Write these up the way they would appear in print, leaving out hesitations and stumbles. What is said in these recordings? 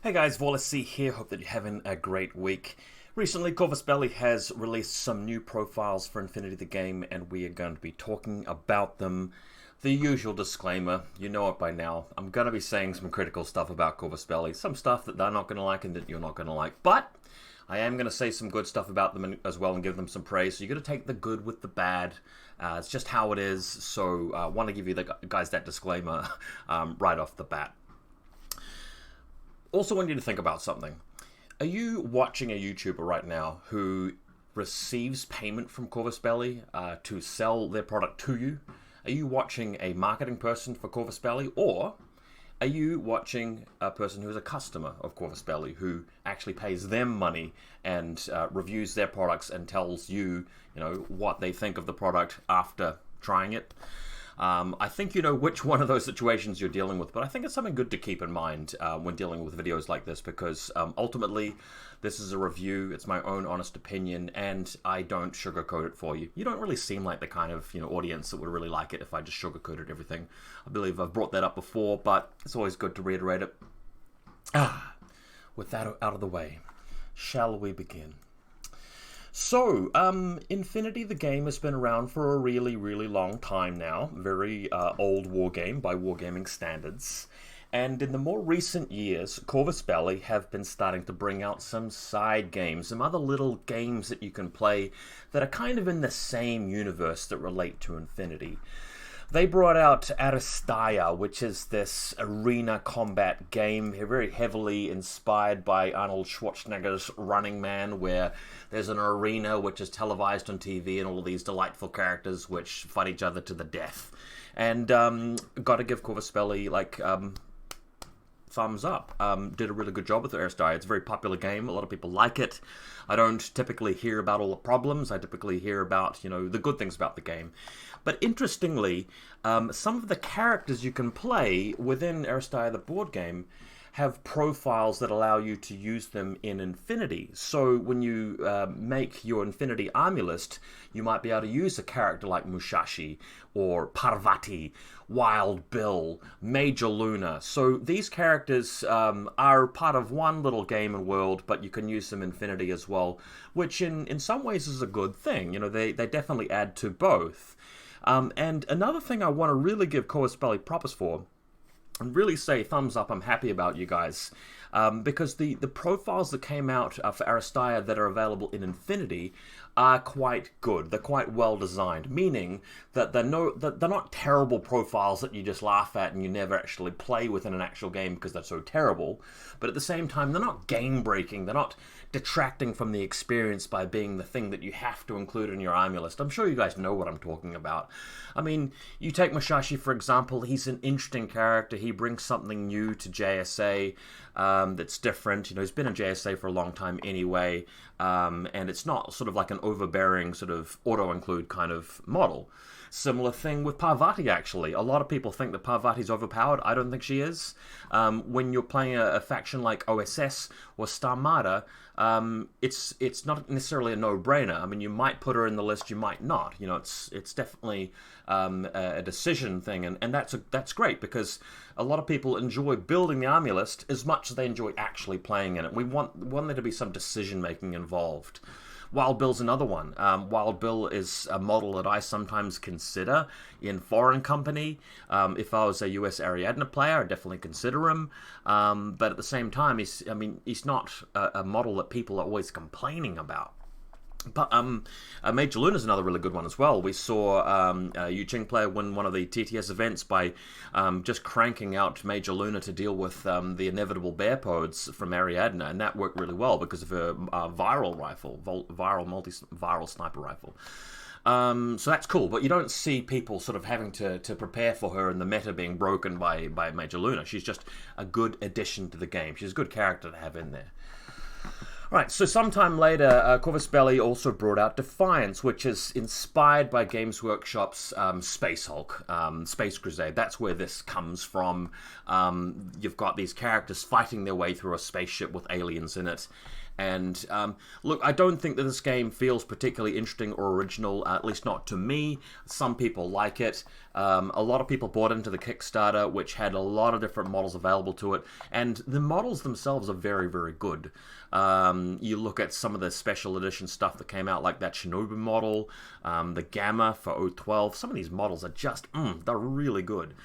Hey guys, VaulSC here, hope that you're having a great week. Recently, Corvus Belli has released some new profiles for Infinity the game, and we are going to be talking about them. The usual disclaimer, you know it by now, I'm going to be saying some critical stuff about Corvus Belli, some stuff that they're not going to like and that you're not going to like, but I am going to say some good stuff about them as well and give them some praise, so you're going to take the good with the bad. It's just how it is, so I want to give you guys that disclaimer right off the bat. Also want you to think about something. Are you watching a YouTuber right now who receives payment from Corvus Belli to sell their product to you? Are you watching a marketing person for Corvus Belli, or are you watching a person who is a customer of Corvus Belli who actually pays them money and reviews their products and tells you, what they think of the product after trying it? I think you know which one of those situations you're dealing with, but I think it's something good to keep in mind when dealing with videos like this, because ultimately this is a review, it's my own honest opinion, and I don't sugarcoat it for you. You don't really seem like the kind of audience that would really like it if I just sugarcoated everything. I believe I've brought that up before, but it's always good to reiterate it. With that out of the way, shall we begin? So, Infinity the game has been around for a really, really long time now. Very old wargame by wargaming standards. And in the more recent years, Corvus Belli have been starting to bring out some side games, some other little games that you can play that are kind of in the same universe that relate to Infinity. They brought out Aristia, which is this arena combat game, very heavily inspired by Arnold Schwarzenegger's Running Man, where there's an arena which is televised on TV and all of these delightful characters which fight each other to the death. And got to give Corvus Belli, thumbs up. Did a really good job with Aristia. It's a very popular game. A lot of people like it. I don't typically hear about all the problems. I typically hear about, the good things about the game. But interestingly, some of the characters you can play within Aristia, the board game, have profiles that allow you to use them in Infinity. So when you make your Infinity army list, you might be able to use a character like Musashi or Parvati, Wild Bill, Major Luna. So these characters are part of one little game and world, but you can use them in Infinity as well, which in some ways is a good thing. They definitely add to both. And another thing I want to really give Corvus Belli props for, and really say thumbs up, I'm happy about you guys, because the profiles that came out for Aristia that are available in Infinity are quite good. They're quite well designed, meaning that they're not terrible profiles that you just laugh at and you never actually play within an actual game because they're so terrible, but at the same time they're not game breaking, they're not detracting from the experience by being the thing that you have to include in your army list. I'm sure you guys know what I'm talking about. I mean, you take Musashi for example, he's an interesting character, he brings something new to JSA that's different. He's been in JSA for a long time anyway, and it's not sort of like an overbearing sort of auto-include kind of model. Similar thing with Parvati, actually. A lot of people think that Parvati's overpowered. I don't think she is. When you're playing a faction like OSS or Starmada, it's not necessarily a no-brainer. I mean, you might put her in the list, you might not. It's definitely a decision thing, and that's great, because a lot of people enjoy building the army list as much as they enjoy actually playing in it. We want there to be some decision-making involved. Wild Bill's another one. Wild Bill is a model that I sometimes consider in foreign company. If I was a US Ariadne player, I'd definitely consider him. But at the same time, he's not a model that people are always complaining about. But Major Luna is another really good one as well. We saw a Yu Ching player win one of the TTS events by just cranking out Major Luna to deal with the inevitable bear pods from Ariadne, and that worked really well because of her viral rifle, viral sniper rifle. So that's cool, but you don't see people sort of having to prepare for her and the meta being broken by Major Luna. She's just a good addition to the game. She's a good character to have in there. Right, so sometime later, Corvus Belli also brought out Defiance, which is inspired by Games Workshop's Space Hulk, Space Crusade. That's where this comes from. You've got these characters fighting their way through a spaceship with aliens in it, And look, I don't think that this game feels particularly interesting or original, at least not to me. Some people like it. A lot of people bought into the Kickstarter, which had a lot of different models available to it, and the models themselves are very, very good. You look at some of the special edition stuff that came out, like that Shinobu model, the Gamma for 012. Some of these models are just, they're really good.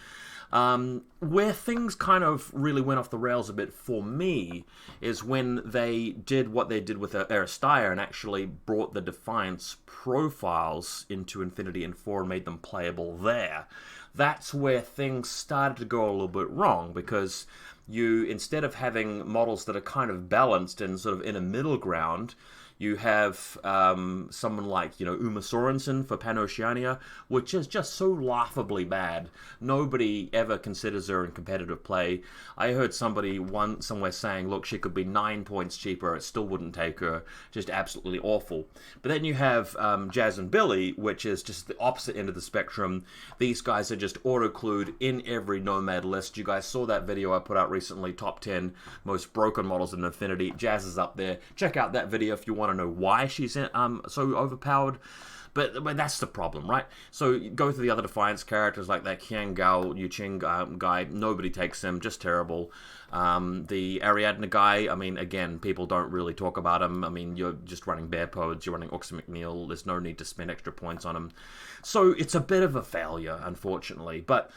Where things kind of really went off the rails a bit for me is when they did what they did with Aristia and actually brought the Defiance profiles into Infinity and 4 and made them playable there. That's where things started to go a little bit wrong, because you, instead of having models that are kind of balanced and sort of in a middle ground, you have someone like, Uma Sorensen for Pan-Oceania, which is just so laughably bad. Nobody ever considers her in competitive play. I heard somebody somewhere saying, look, she could be 9 points cheaper, it still wouldn't take her. Just absolutely awful. But then you have Jazz and Billy, which is just the opposite end of the spectrum. These guys are just auto-clued in every Nomad list. You guys saw that video I put out recently, top 10 most broken models in Infinity. Jazz is up there. Check out that video if you want to know why she's so overpowered. But that's the problem, right? So you go through the other Defiance characters like that Qian Gao Yuqing guy. Nobody takes him, just terrible. The Ariadne guy, I mean, again, people don't really talk about him. I mean, you're just running Bear Pods, you're running Oxa McNeil. There's no need to spend extra points on him. So it's a bit of a failure, unfortunately. But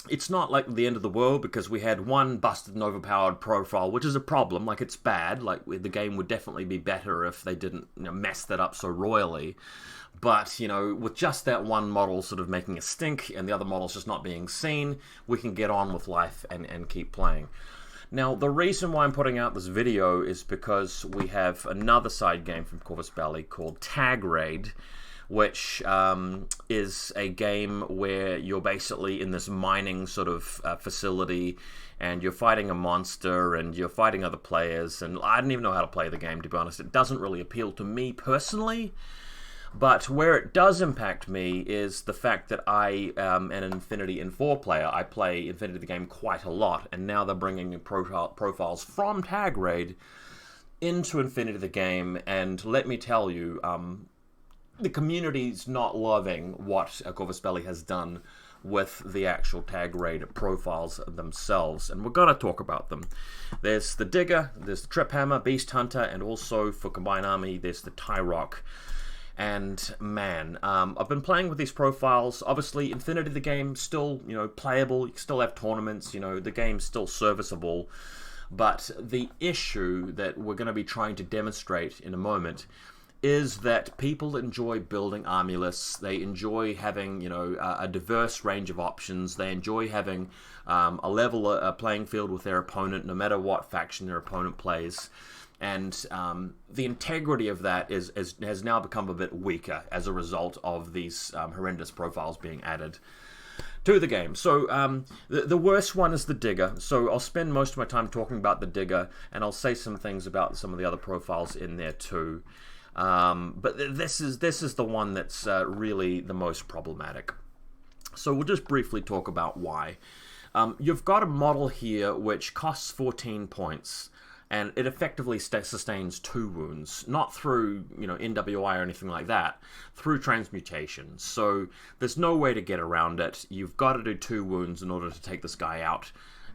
it's not like the end of the world, because we had one busted and overpowered profile, which is a problem. Like, it's bad. Like, the game would definitely be better if they didn't mess that up so royally. But, with just that one model sort of making a stink and the other models just not being seen, we can get on with life and keep playing. Now, the reason why I'm putting out this video is because we have another side game from Corvus Belli called TAGRAID, which is a game where you're basically in this mining sort of facility, and you're fighting a monster, and you're fighting other players, and I don't even know how to play the game, to be honest. It doesn't really appeal to me personally, but where it does impact me is the fact that I am an Infinity in 4 player. I play Infinity the game quite a lot, and now they're bringing profiles from TAGRAID into Infinity the game, and let me tell you, the community's not loving what Corvus Belli has done with the actual TAGRAID profiles themselves, and we're going to talk about them. There's the Digger, there's the Trip Hammer, Beast Hunter, and also for Combined Army, there's the Tyrock. And man, I've been playing with these profiles. Obviously, Infinity the game still, playable. You can still have tournaments. The game's still serviceable. But the issue that we're going to be trying to demonstrate in a moment is that people enjoy building army lists. They enjoy having, a diverse range of options. They enjoy having a level playing field with their opponent, no matter what faction their opponent plays. And the integrity of that has now become a bit weaker as a result of these horrendous profiles being added to the game. So the worst one is the Digger. So I'll spend most of my time talking about the Digger, and I'll say some things about some of the other profiles in there too. But this is the one that's really the most problematic. So we'll just briefly talk about why. You've got a model here which costs 14 points, and it effectively sustains 2 wounds, not through NWI or anything like that, through transmutation. So there's no way to get around it. You've got to do 2 wounds in order to take this guy out.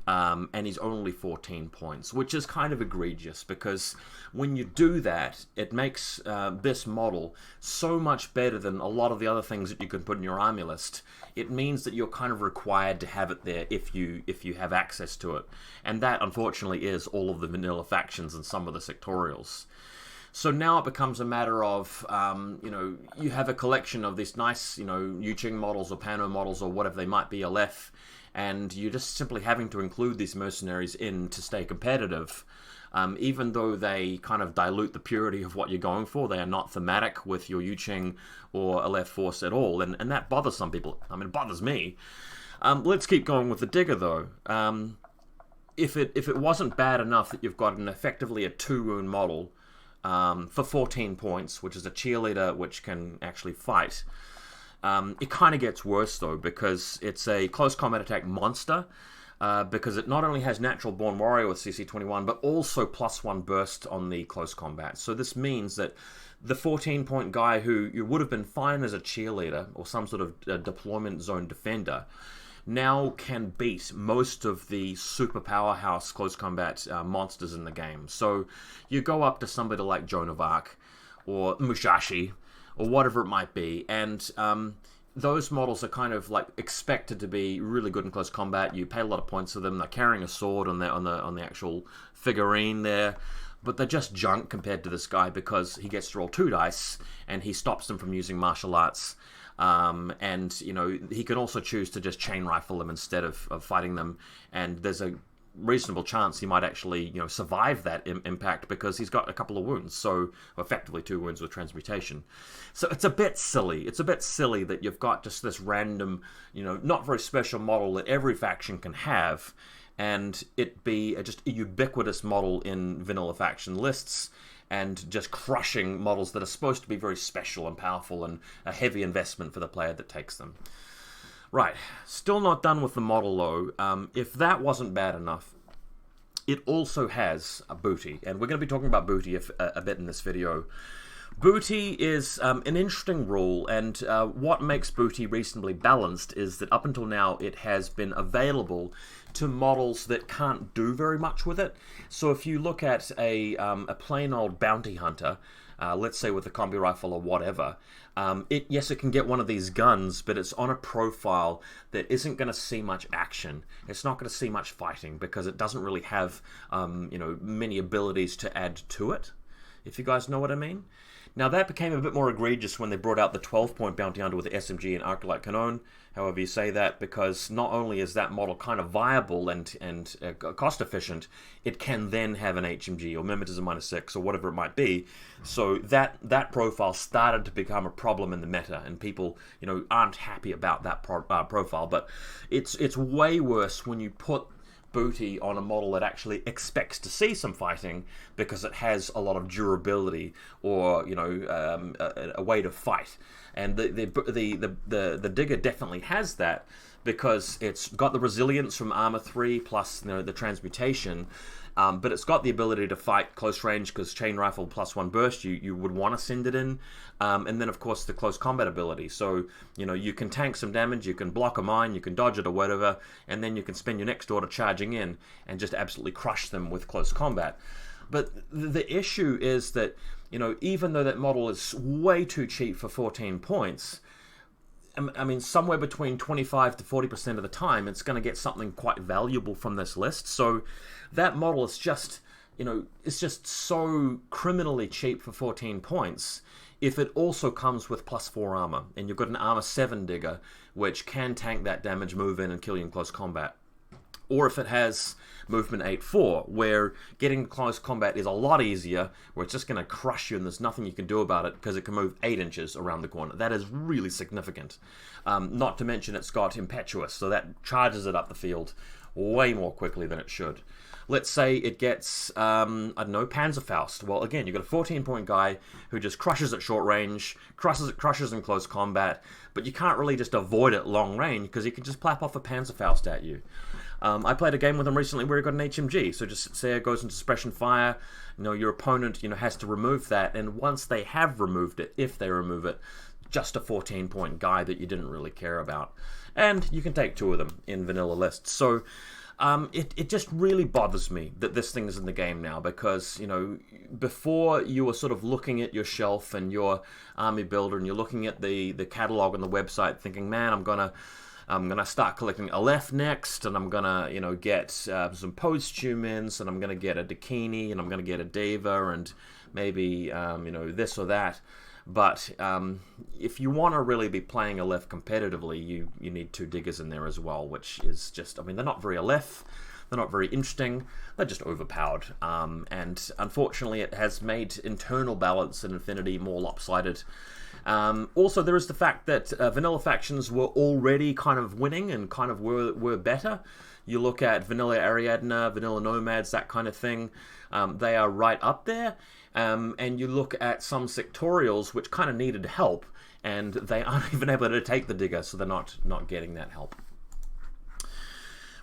And he's only 14 points, which is kind of egregious, because when you do that, it makes this model so much better than a lot of the other things that you can put in your army list. It means that you're kind of required to have it there if you have access to it, and that unfortunately is all of the vanilla factions and some of the sectorials. So now it becomes a matter of, you have a collection of these nice, Yuqing models or Pano models or whatever they might be, Aleph, and you're just simply having to include these mercenaries in to stay competitive. Even though they kind of dilute the purity of what you're going for, they are not thematic with your Yuqing or Aleph force at all, and that bothers some people. I mean, it bothers me. Let's keep going with the Digger, though. If it wasn't bad enough that you've got effectively a 2-wound model for 14 points, which is a cheerleader which can actually fight, it kind of gets worse, though, because it's a close combat attack monster. because it not only has Natural Born Warrior with CC21, but also +1 burst on the close combat. So this means that the 14-point guy who you would have been fine as a cheerleader or some sort of deployment zone defender now can beat most of the super powerhouse close combat monsters in the game. So you go up to somebody like Joan of Arc or Musashi or whatever it might be, and those models are kind of like expected to be really good in close combat. You pay a lot of points for them. They're carrying a sword on the actual figurine there, but they're just junk compared to this guy because he gets to roll 2 dice and he stops them from using martial arts. And you know, he can also choose to just chain rifle them instead of fighting them, and there's a reasonable chance he might actually, you know, survive that impact because he's got a couple of wounds, so effectively 2 wounds with transmutation. So it's a bit silly. It's a bit silly that you've got just this random, you know, not very special model that every faction can have, and it be just a ubiquitous model in vanilla faction lists, and just crushing models that are supposed to be very special and powerful and a heavy investment for the player that takes them. Right, still not done with the model though. If that wasn't bad enough, it also has a booty, and we're going to be talking about booty a bit in this video. Booty is an interesting rule, and what makes booty reasonably balanced is that up until now it has been available to models that can't do very much with it. So if you look at a plain old bounty hunter, let's say with a combi rifle or whatever, yes, it can get one of these guns, but it's on a profile that isn't going to see much action. It's not going to see much fighting because it doesn't really have you know, many abilities to add to it, if you guys know what I mean. Now that became a bit more egregious when they brought out the 12-point bounty hunter with the SMG and Arclight Canon, however you say that, because not only is that model kind of viable and cost efficient, it can then have an HMG or mimetism -6 or whatever it might be. So that profile started to become a problem in the meta, and people, you know, aren't happy about that profile. But it's way worse when you put booty on a model that actually expects to see some fighting because it has a lot of durability or, you know, a way to fight. And the Digger definitely has that because it's got the resilience from Armor 3 plus, you know, the transmutation, but it's got the ability to fight close range because chain rifle +1 burst, you would want to send it in, and then of course the close combat ability. So, you know, you can tank some damage, you can block a mine, you can dodge it or whatever, and then you can spend your next order charging in and just absolutely crush them with close combat. But the issue is that, you know, even though that model is way too cheap for 14 points, I mean, somewhere between 25 to 40% of the time, it's going to get something quite valuable from this list. So that model is just, you know, it's just so criminally cheap for 14 points. If it also comes with +4 armor, and you've got an armor 7 Digger, which can tank that damage, move in, and kill you in close combat. Or if it has movement 8-4, where getting close combat is a lot easier, where it's just going to crush you and there's nothing you can do about it because it can move 8 inches around the corner. That is really significant. Not to mention it's got Impetuous, so that charges it up the field way more quickly than it should. Let's say it gets, I don't know, Panzerfaust. Well, again, you've got a 14-point guy who just crushes at short range, crushes in close combat, but you can't really just avoid it long range because he can just plap off a Panzerfaust at you. I played a game with him recently where he got an HMG, so just say it goes into suppression fire, you know, your opponent, you know, has to remove that, and once they have removed it, if they remove it, just a 14-point guy that you didn't really care about. And you can take 2 of them in vanilla lists. So it just really bothers me that this thing is in the game now, because, you know, before you were sort of looking at your shelf and your army builder and you're looking at the catalog on the website thinking, man, I'm gonna start collecting Aleph next, and I'm gonna, you know, get some Posthumans, and I'm gonna get a Dakini, and I'm gonna get a Deva, and maybe you know, this or that. But if you want to really be playing Aleph competitively, you need 2 Diggers in there as well, which is just, I mean, they're not very Aleph, they're not very interesting, they're just overpowered. And unfortunately, it has made internal balance in Infinity more lopsided. Also, there is the fact that vanilla factions were already kind of winning and kind of were better. You look at Vanilla Ariadna, Vanilla Nomads, that kind of thing. They are right up there. And you look at some sectorials which kind of needed help, and they aren't even able to take the Digger, so they're not getting that help.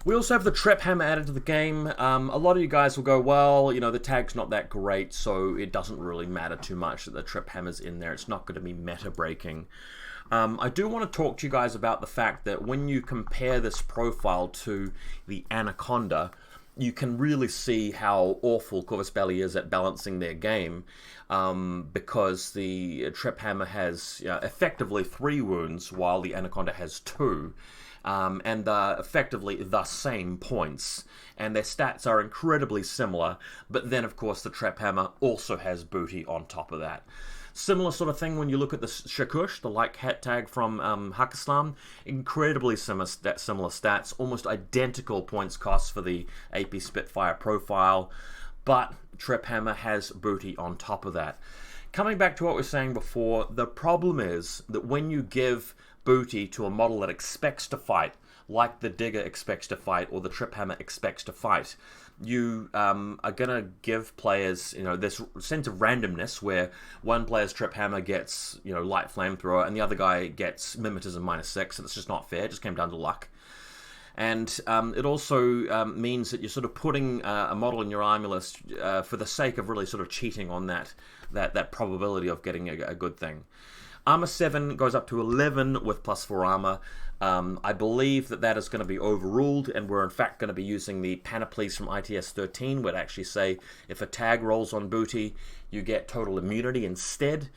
We also have the Trap Hammer added to the game. A lot of you guys will go, well, you know, the tag's not that great, so it doesn't really matter too much that the Trap Hammer's in there. It's not going to be meta-breaking. I do want to talk to you guys about the fact that when you compare this profile to the Anaconda, you can really see how awful Corvus Belli is at balancing their game, because the Trap Hammer has effectively 3 wounds while the Anaconda has 2. And they're effectively the same points, and their stats are incredibly similar, but then of course the Trap Hammer also has booty on top of that. Similar sort of thing when you look at the Shakush, the like hat tag from Hakislam. Incredibly similar stats, almost identical points cost for the AP Spitfire profile, but Trap Hammer has booty on top of that. Coming back to what we were saying before, the problem is that when you give booty to a model that expects to fight, like the Digger expects to fight or the Trap Hammer expects to fight, you are going to give players, you know, this sense of randomness where one player's Trap Hammer gets, you know, light flamethrower and the other guy gets mimetism -6, and it's just not fair. It just came down to luck. And it also means that you're sort of putting a model in your army list for the sake of really sort of cheating on that probability of getting a good thing. Armor 7 goes up to 11 with +4 armor. I believe that is going to be overruled, and we're in fact going to be using the panoplies from ITS 13, where it actually say if a tag rolls on booty, you get total immunity instead.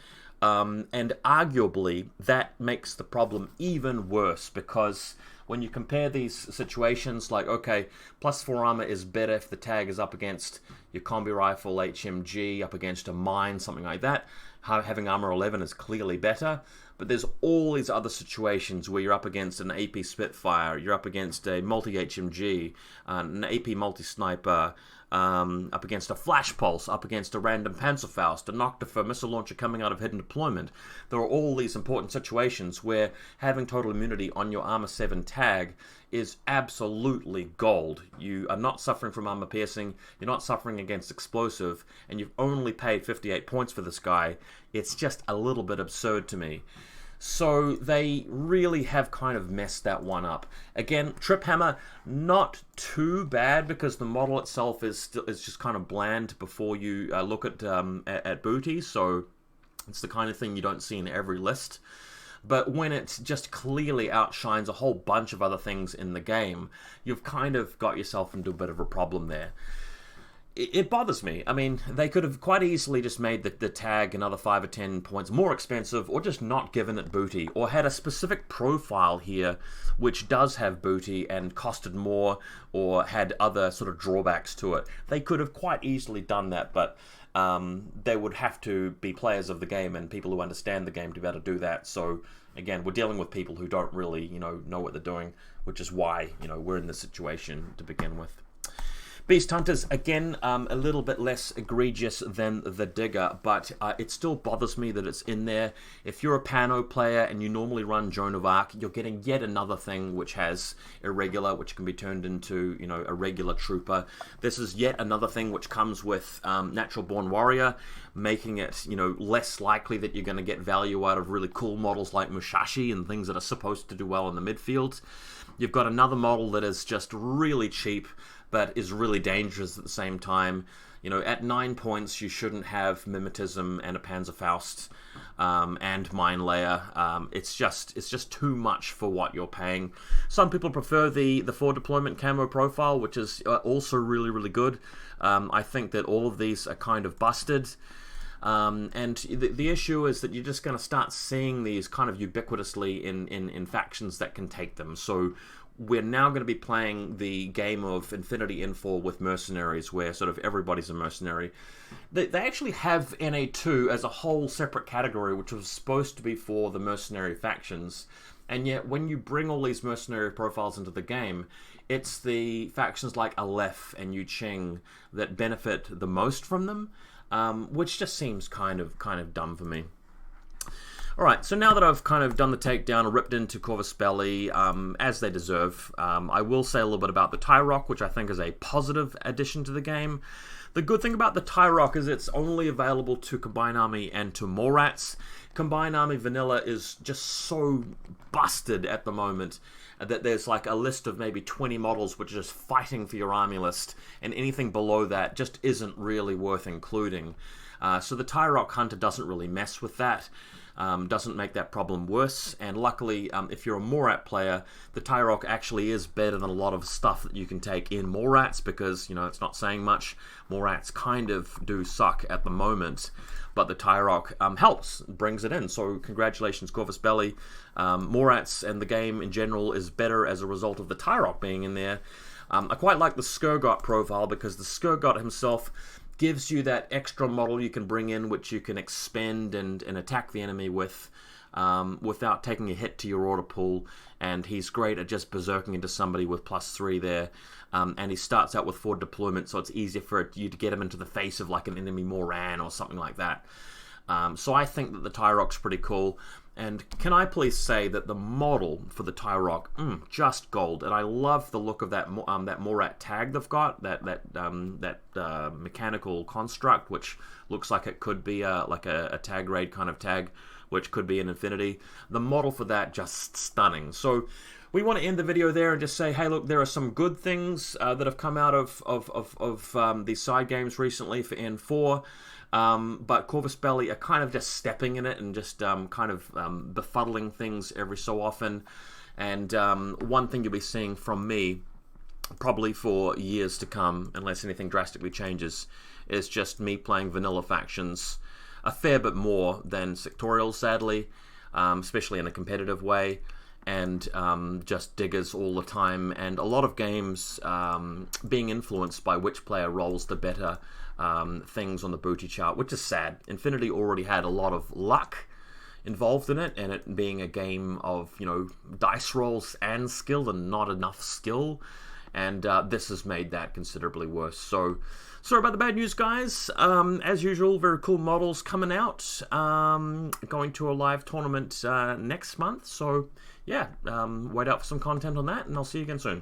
And arguably, that makes the problem even worse, because when you compare these situations, like, okay, +4 armor is better if the tag is up against your combi rifle, HMG, up against a mine, something like that. Having armor 11 is clearly better, but there's all these other situations where you're up against an AP Spitfire, you're up against a multi-HMG, an AP multi-sniper, up against a Flash Pulse, up against a random Panzerfaust, a Noctifer missile launcher coming out of hidden deployment. There are all these important situations where having total immunity on your armor 7 tag is absolutely gold. You are not suffering from armor piercing, you're not suffering against explosive, and you've only paid 58 points for this guy. It's just a little bit absurd to me. So they really have kind of messed that one up. Again, Trap Hammer, not too bad, because the model itself is just kind of bland before you look at booty, so it's the kind of thing you don't see in every list. But when it just clearly outshines a whole bunch of other things in the game, you've kind of got yourself into a bit of a problem there. It bothers me. I mean, they could have quite easily just made the tag another 5 or 10 points more expensive, or just not given it booty, or had a specific profile here which does have booty and costed more, or had other sort of drawbacks to it. They could have quite easily done that, but they would have to be players of the game and people who understand the game to be able to do that. So again, we're dealing with people who don't really, know what they're doing, which is why, we're in this situation to begin with. Beast Hunters, again, a little bit less egregious than the Digger, but it still bothers me that it's in there. If you're a Pano player and you normally run Joan of Arc, you're getting yet another thing which has Irregular, which can be turned into, a regular trooper. This is yet another thing which comes with Natural Born Warrior, making it, less likely that you're going to get value out of really cool models like Mushashi and things that are supposed to do well in the midfield. You've got another model that is just really cheap, but is really dangerous at the same time. At 9 points, you shouldn't have Mimetism and a Panzerfaust and Mine Layer. It's just too much for what you're paying. Some people prefer the 4 deployment camo profile, which is also really, really good. I think that all of these are kind of busted. And the issue is that you're just going to start seeing these kind of ubiquitously in factions that can take them. So we're now going to be playing the game of Infinity Infor with mercenaries, where sort of everybody's a mercenary. They actually have NA2 as a whole separate category, which was supposed to be for the mercenary factions. And yet, when you bring all these mercenary profiles into the game, it's the factions like Aleph and Yu Ching that benefit the most from them, which just seems kind of dumb for me. Alright, so now that I've kind of done the takedown, ripped into Corvus Belli, as they deserve, I will say a little bit about the Tyrock, which I think is a positive addition to the game. The good thing about the Tyrock is it's only available to Combined Army and to Morats. Combined Army Vanilla is just so busted at the moment that there's like a list of maybe 20 models which are just fighting for your army list, and anything below that just isn't really worth including. So the Tyrock Hunter doesn't really mess with that. Doesn't make that problem worse, and luckily if you're a Morat player, the Tyrock actually is better than a lot of stuff that you can take in Morats, because, you know, it's not saying much. Morats kind of do suck at the moment, but the Tyrock helps, brings it in. So congratulations, Corvus Belli. Morats and the game in general is better as a result of the Tyrock being in there. I quite like the Skurgot profile, because the Skurgot himself gives you that extra model you can bring in, which you can expend and attack the enemy with without taking a hit to your order pool. And he's great at just berserking into somebody with +3 there. And he starts out with 4 deployment, so it's easier for you to get him into the face of like an enemy Moran or something like that. So I think that the Tyrock's pretty cool. And can I please say that the model for the Tyrock, just gold. And I love the look of that that Morat tag they've got, that mechanical construct, which looks like it could be like a tag raid kind of tag, which could be an infinity. The model for that, just stunning. So we want to end the video there and just say, hey, look, there are some good things that have come out of these side games recently for N4. But Corvus Belli are kind of just stepping in it and just kind of befuddling things every so often. And one thing you'll be seeing from me, probably for years to come, unless anything drastically changes, is just me playing vanilla factions a fair bit more than sectorials, sadly, especially in a competitive way, and just diggers all the time, and a lot of games being influenced by which player rolls the better things on the booty chart, which is sad. Infinity already had a lot of luck involved in it, and it being a game of, you know, dice rolls and skill and not enough skill, and this has made that considerably worse. So sorry about the bad news, guys. As usual, very cool models coming out, going to a live tournament next month, so yeah, wait out for some content on that, and I'll see you again soon.